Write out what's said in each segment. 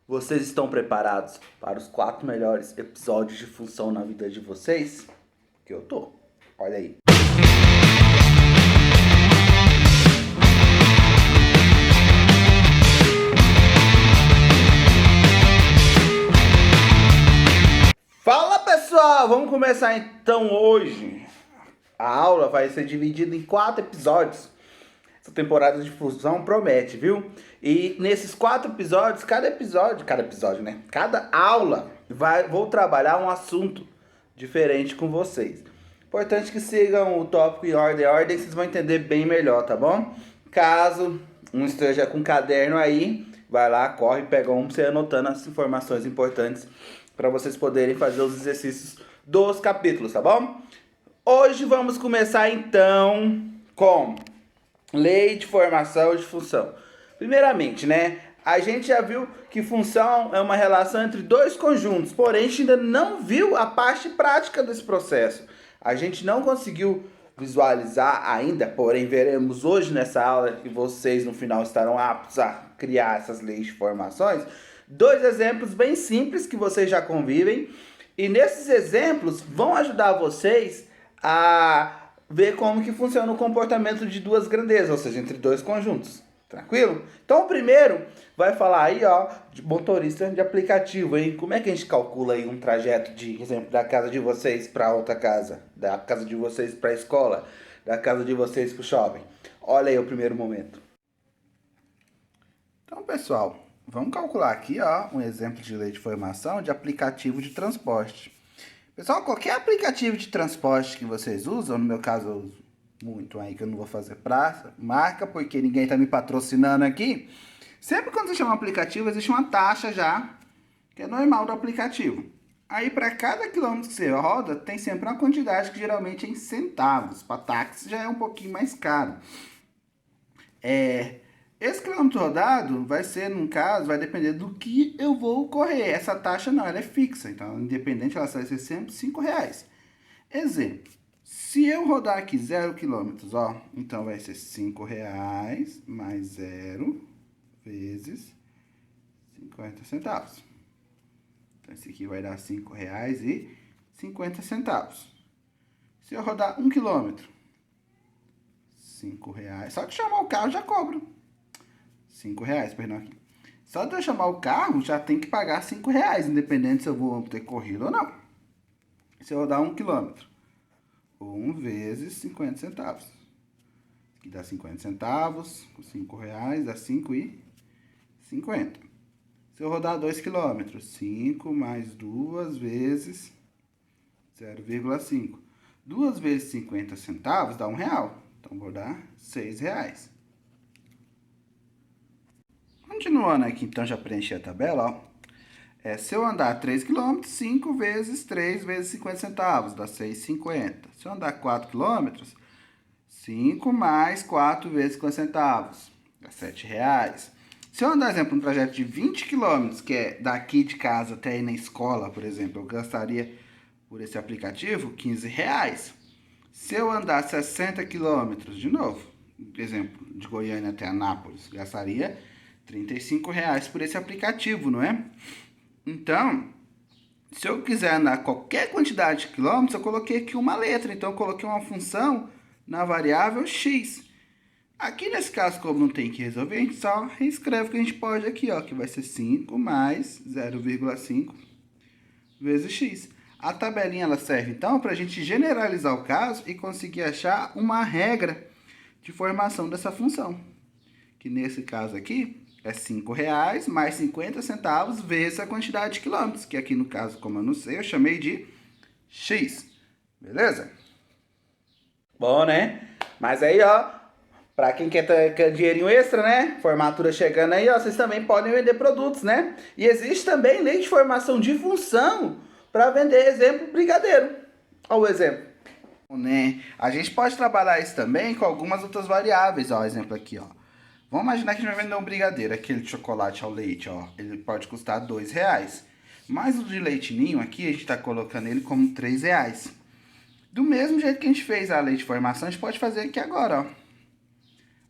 Vocês estão preparados para os 4 melhores episódios de função na vida de vocês? Que eu tô. Olha aí. Fala pessoal, vamos começar então hoje. A aula vai ser dividida em 4 episódios. Essa temporada de fusão promete, viu? E nesses 4 episódios, cada aula vou trabalhar um assunto diferente com vocês. Importante que sigam o tópico em ordem, vocês vão entender bem melhor, tá bom? Caso um esteja com caderno aí, vai lá, corre, pega um pra você anotando as informações importantes para vocês poderem fazer os exercícios dos capítulos, tá bom? Hoje vamos começar então com lei de formação de função. Primeiramente, né? A gente já viu que função é uma relação entre dois conjuntos, porém a gente ainda não viu a parte prática desse processo. A gente não conseguiu visualizar ainda, porém veremos hoje nessa aula que vocês no final estarão aptos a criar essas leis de formações. 2 exemplos bem simples que vocês já convivem, e nesses exemplos vão ajudar vocês a ver como que funciona o comportamento de duas grandezas, ou seja, entre dois conjuntos. Tranquilo? Então o primeiro vai falar aí, ó, de motorista de aplicativo, hein? Como é que a gente calcula aí um trajeto de, exemplo, da casa de vocês para outra casa, da casa de vocês para a escola, da casa de vocês para o shopping? Olha aí o primeiro momento. Então, pessoal, vamos calcular aqui, ó, um exemplo de lei de formação de aplicativo de transporte. Pessoal, qualquer aplicativo de transporte que vocês usam, no meu caso eu uso muito aí, que eu não vou fazer marca, porque ninguém está me patrocinando aqui. Sempre quando você chama um aplicativo, existe uma taxa já, que é normal do aplicativo. Aí, para cada quilômetro que você roda, tem sempre uma quantidade que geralmente é em centavos. Para táxi já é um pouquinho mais caro. Esse quilômetro rodado vai ser, no caso, vai depender do que eu vou correr. Essa taxa não, ela é fixa. Então, independente, ela vai ser sempre R$5. Exemplo, se eu rodar aqui 0 km, ó, então vai ser R$5 mais 0 vezes 50 centavos. Então, esse aqui vai dar R$5,50. Se eu rodar 1 km, R$5. Só de chamar o carro já cobro. R$5, perdão aqui. Só de eu chamar o carro, já tem que pagar R$5, independente se eu vou ter corrido ou não. Se eu rodar 1 km, 1 vezes 50 centavos. Aqui dá 50 centavos, com R$5, dá 5,50. Se eu rodar 2 km, 5 mais 2 vezes 0,5. 2 vezes 50 centavos dá R$1. Então, vou dar R$6. Continuando aqui, então, já preenchi a tabela, ó. Se eu andar 3 km, 5 vezes 3 vezes 50 centavos, dá 6,50. Se eu andar 4 km, 5 mais 4 vezes 50 centavos, dá R$7. Se eu andar, exemplo, um trajeto de 20 km, que é daqui de casa até ir na escola, por exemplo, eu gastaria por esse aplicativo R$15. Se eu andar 60 km, de novo, exemplo, de Goiânia até Anápolis, gastaria R$35 por esse aplicativo, não é? Então, se eu quiser andar qualquer quantidade de quilômetros, eu coloquei aqui uma letra. Então, eu coloquei uma função na variável x. Aqui, nesse caso, como não tem que resolver, a gente só reescreve o que a gente pode aqui, ó, que vai ser 5 mais 0,5 vezes x. A tabelinha ela serve, então, para a gente generalizar o caso e conseguir achar uma regra de formação dessa função. Que, nesse caso aqui, é R$5 mais 50 centavos vezes a quantidade de quilômetros, que aqui no caso, como eu não sei, eu chamei de x. Beleza? Bom, né? Mas aí, ó, pra quem quer dinheirinho extra, né? Formatura chegando aí, ó, vocês também podem vender produtos, né? E existe também lei de formação de função para vender, exemplo, brigadeiro. Olha o exemplo. Né? A gente pode trabalhar isso também com algumas outras variáveis, ó, exemplo aqui, ó. Vamos imaginar que a gente vai vender um brigadeiro, aquele de chocolate ao leite, ó. Ele pode custar R$2. Mas o de leite ninho aqui, a gente está colocando ele como R$3. Do mesmo jeito que a gente fez a lei de formação, a gente pode fazer aqui agora, ó.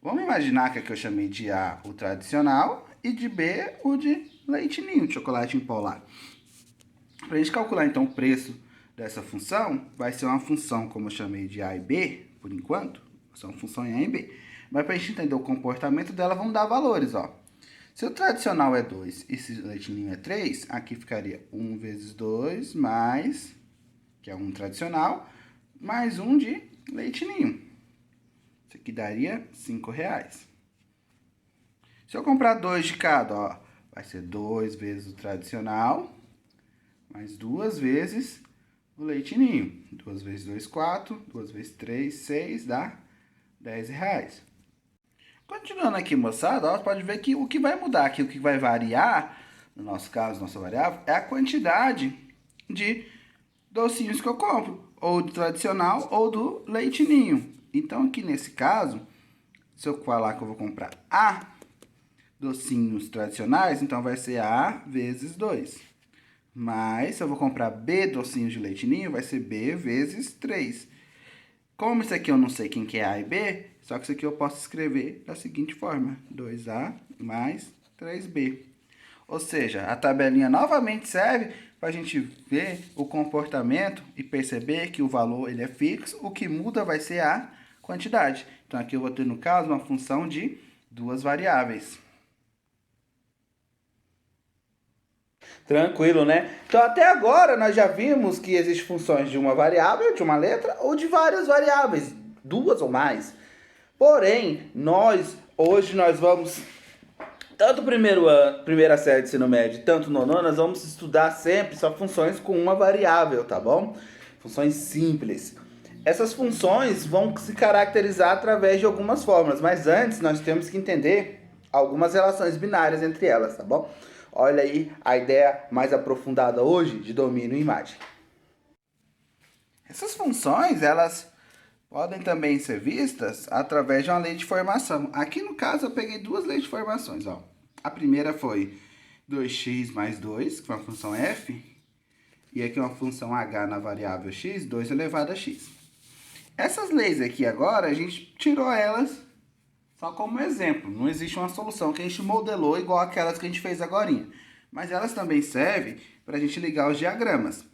Vamos imaginar que aqui eu chamei de A o tradicional e de B o de leite ninho, de chocolate em pó lá. Para a gente calcular então o preço dessa função, vai ser uma função, como eu chamei de A e B, por enquanto, são funções A e B. Mas para a gente entender o comportamento dela, vamos dar valores, ó. Se o tradicional é 2 e se o leite ninho é 3, aqui ficaria 1 vezes 2 mais, que é um tradicional, mais um de leite ninho. Isso aqui daria R$5. Se eu comprar 2 de cada, ó, vai ser 2 vezes o tradicional, mais 2 vezes o leite ninho. 2 vezes 2, 4. 2 vezes 3, 6. Dá R$10. Continuando aqui, moçada, ó, pode ver que o que vai mudar aqui, o que vai variar, no nosso caso, nossa variável, é a quantidade de docinhos que eu compro. Ou do tradicional ou do leite ninho. Então, aqui nesse caso, se eu falar que eu vou comprar A docinhos tradicionais, então vai ser A vezes 2. Mas, se eu vou comprar B docinhos de leite ninho, vai ser B vezes 3. Como isso aqui eu não sei quem que é A e B, só que isso aqui eu posso escrever da seguinte forma. 2A mais 3B. Ou seja, a tabelinha novamente serve para a gente ver o comportamento e perceber que o valor ele é fixo. O que muda vai ser a quantidade. Então, aqui eu vou ter, no caso, uma função de duas variáveis. Tranquilo, né? Então, até agora, nós já vimos que existem funções de uma variável, de uma letra, ou de várias variáveis, duas ou mais. Porém, hoje nós vamos, tanto primeira série de ensino médio, tanto nono, nós vamos estudar sempre só funções com uma variável, tá bom? Funções simples. Essas funções vão se caracterizar através de algumas fórmulas, mas antes nós temos que entender algumas relações binárias entre elas, tá bom? Olha aí a ideia mais aprofundada hoje de domínio e imagem. Essas funções, elas podem também ser vistas através de uma lei de formação. Aqui no caso eu peguei duas leis de formações, ó. A primeira foi 2x mais 2, que é uma função f, e aqui uma função h na variável x, 2 elevado a x. Essas leis aqui agora, a gente tirou elas só como exemplo. Não existe uma solução que a gente modelou igual aquelas que a gente fez agorinha. Mas elas também servem para a gente ligar os diagramas,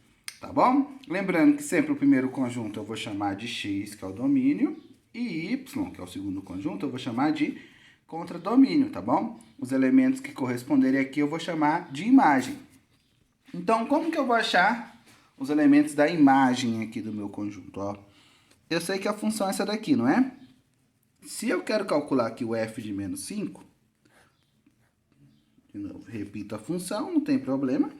tá bom? Lembrando que sempre o primeiro conjunto eu vou chamar de x, que é o domínio, e y, que é o segundo conjunto, eu vou chamar de contradomínio, tá bom? Os elementos que corresponderem aqui eu vou chamar de imagem. Então, como que eu vou achar os elementos da imagem aqui do meu conjunto, ó? Eu sei que a função é essa daqui, não é? Se eu quero calcular aqui o f de menos 5, de novo, repito a função, não tem problema.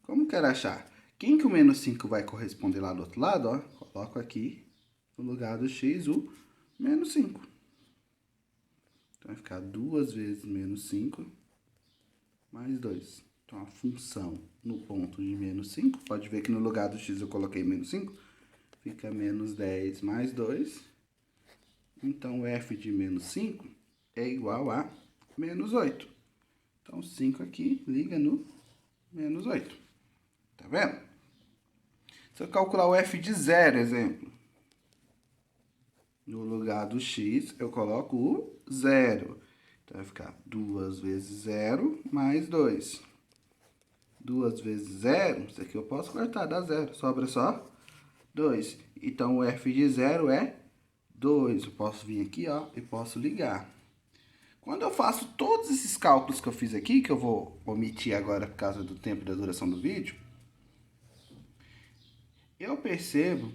Como quero achar? Quem que o menos 5 vai corresponder lá do outro lado? Ó, coloco aqui, no lugar do x, o menos 5. Então, vai ficar 2 vezes menos 5 mais 2. Então, a função no ponto de menos 5, pode ver que no lugar do x eu coloquei menos 5, fica menos 10 mais 2. Então, f de menos 5 é igual a menos 8. Então, 5 aqui liga no menos 8. Tá vendo? Se eu calcular o f de 0, exemplo, no lugar do x, eu coloco o 0. Então, vai ficar 2 vezes 0 mais 2. 2 vezes 0, isso aqui eu posso cortar, dá 0. Sobra só 2. Então, o f de 0 é 2. Eu posso vir aqui, ó, e posso ligar. Quando eu faço todos esses cálculos que eu fiz aqui, que eu vou omitir agora por causa do tempo e da duração do vídeo, eu percebo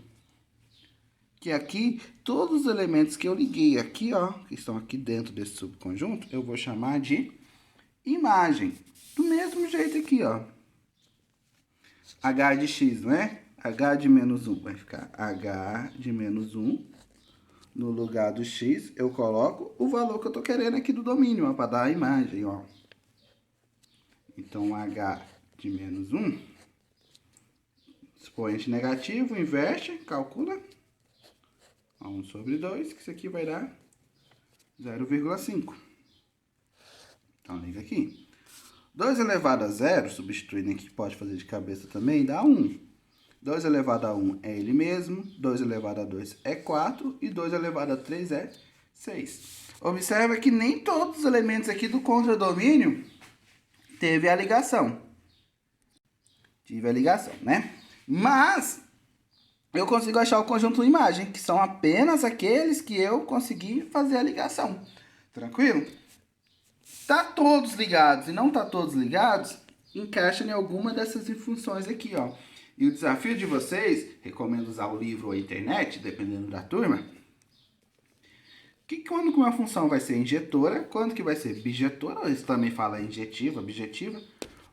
que aqui, todos os elementos que eu liguei aqui, ó, que estão aqui dentro desse subconjunto, eu vou chamar de imagem. Do mesmo jeito aqui, ó. H de x, não é? H de menos 1 vai ficar H de menos 1. No lugar do x, eu coloco o valor que eu tô querendo aqui do domínio, ó, para dar a imagem, ó. Então, h de menos 1, expoente negativo, inverte, calcula. 1 sobre 2, que isso aqui vai dar 0,5. Então, liga aqui. 2 elevado a 0, substituindo aqui, pode fazer de cabeça também, dá 1. 2 elevado a 1 é ele mesmo, 2 elevado a 2 é 4 e 2 elevado a 3 é 6. Observa que nem todos os elementos aqui do contradomínio teve a ligação. Tive a ligação, né? Mas eu consigo achar o conjunto imagem, que são apenas aqueles que eu consegui fazer a ligação. Tranquilo? Tá todos ligados e não tá todos ligados, encaixa em alguma dessas funções aqui, ó. E o desafio de vocês, recomendo usar o livro ou a internet, dependendo da turma, quando que uma função vai ser injetora, quando que vai ser bijetora, ou isso também fala injetiva, objetiva,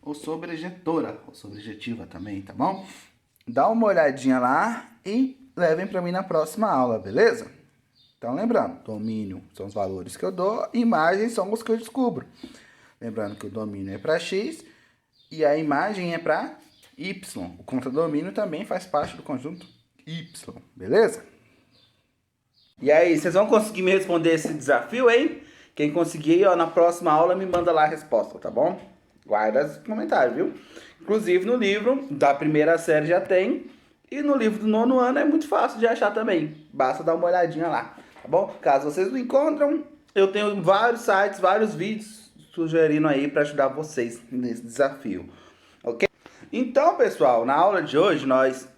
ou sobrejetora, ou sobrejetiva também, tá bom? Dá uma olhadinha lá e levem para mim na próxima aula, beleza? Então, lembrando, domínio são os valores que eu dou, imagem são os que eu descubro. Lembrando que o domínio é para x e a imagem é para y. O contradomínio também faz parte do conjunto y, beleza? E aí, vocês vão conseguir me responder esse desafio, hein? Quem conseguir, ó, na próxima aula me manda lá a resposta, tá bom? Guarda os comentários, viu? Inclusive no livro da primeira série já tem. E no livro do 9º ano é muito fácil de achar também. Basta dar uma olhadinha lá, tá bom? Caso vocês não encontram, eu tenho vários sites, vários vídeos sugerindo aí para ajudar vocês nesse desafio, ok? Então, pessoal, na aula de hoje nós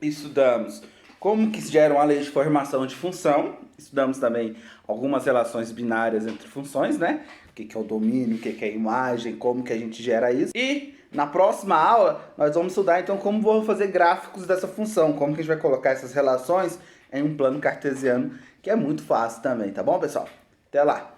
estudamos como que se gera uma lei de formação de função. Estudamos também algumas relações binárias entre funções, né? O que é o domínio, o que é a imagem, como que a gente gera isso. E na próxima aula, nós vamos estudar, então, como vou fazer gráficos dessa função, como que a gente vai colocar essas relações em um plano cartesiano, que é muito fácil também, tá bom, pessoal? Até lá!